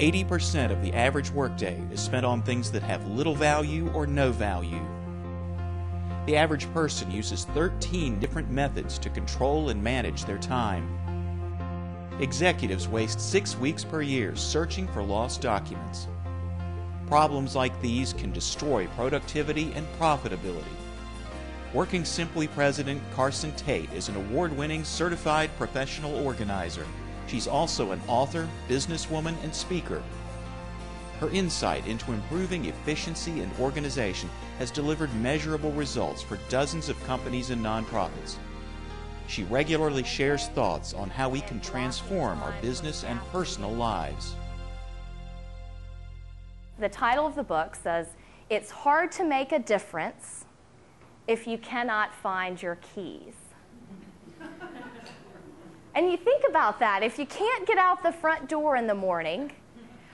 80% of the average workday is spent on things that have little value or no value. The average person uses 13 different methods to control and manage their time. Executives waste 6 weeks per year searching for lost documents. Problems like these can destroy productivity and profitability. Working Simply President Carson Tate is an award-winning certified professional organizer. She's also an author, businesswoman, and speaker. Her insight into improving efficiency and organization has delivered measurable results for dozens of companies and nonprofits. She regularly shares thoughts on how we can transform our business and personal lives. The title of the book says, "It's hard to make a difference if you cannot find your keys." And you think about that. If you can't get out the front door in the morning,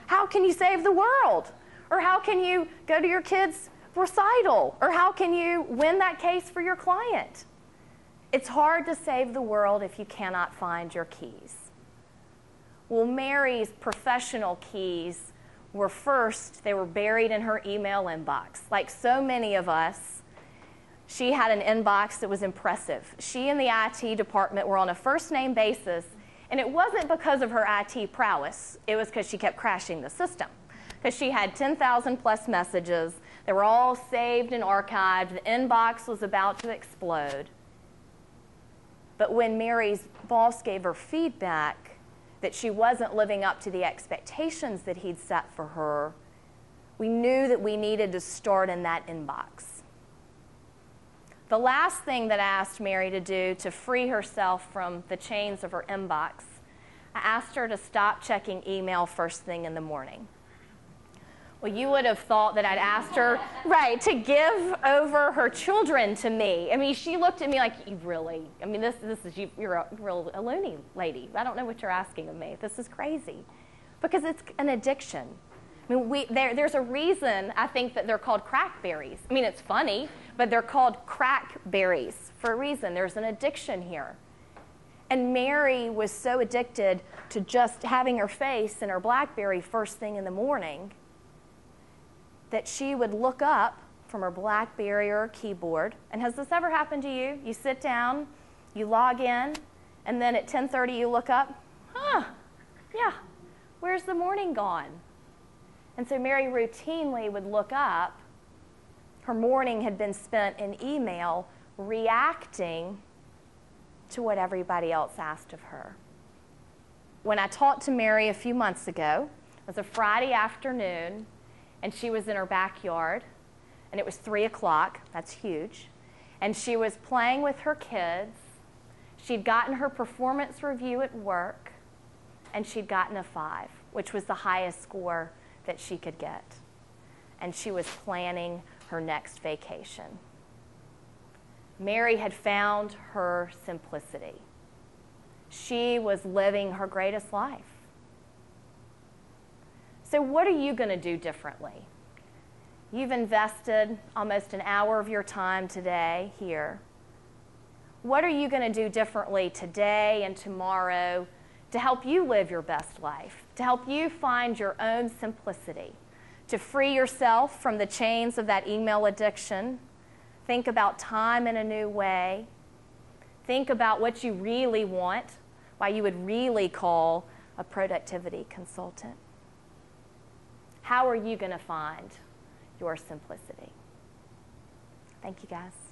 how can you save the world? Or how can you go to your kid's recital? Or how can you win that case for your client? It's hard to save the world if you cannot find your keys. Well, Mary's professional keys were first, they were buried in her email inbox. Like so many of us, she had an inbox that was impressive. She and the IT department were on a first-name basis, and it wasn't because of her IT prowess. It was because she kept crashing the system. Because she had 10,000 plus messages. They were all saved and archived. The inbox was about to explode. But when Mary's boss gave her feedback that she wasn't living up to the expectations that he'd set for her, we knew that we needed to start in that inbox. The last thing that I asked Mary to do to free herself from the chains of her inbox, I asked her to stop checking email first thing in the morning. Well, you would have thought that I'd asked her, right, to give over her children to me. I mean, she looked at me like, "You really? I mean, this is you're a loony lady. I don't know what you're asking of me. This is crazy," because it's an addiction. I mean, there's a reason I think that they're called crackberries. I mean, it's funny, but they're called crackberries for a reason. There's an addiction here. And Mary was so addicted to just having her face in her BlackBerry first thing in the morning that she would look up from her BlackBerry or her keyboard. And has this ever happened to you? You sit down, you log in, and then at 10:30 you look up, yeah, where's the morning gone? And so Mary routinely would look up. Her morning had been spent in email reacting to what everybody else asked of her. When I talked to Mary a few months ago, it was a Friday afternoon, and she was in her backyard, and it was 3 o'clock, that's huge, and she was playing with her kids. She'd gotten her performance review at work, and she'd gotten a 5, which was the highest score that she could get. And she was planning her next vacation. Mary had found her simplicity. She was living her greatest life. So what are you going to do differently? You've invested almost an hour of your time today here. What are you going to do differently today and tomorrow to help you live your best life, to help you find your own simplicity, to free yourself from the chains of that email addiction? Think about time in a new way. Think about what you really want, why you would really call a productivity consultant. How are you going to find your simplicity? Thank you, guys.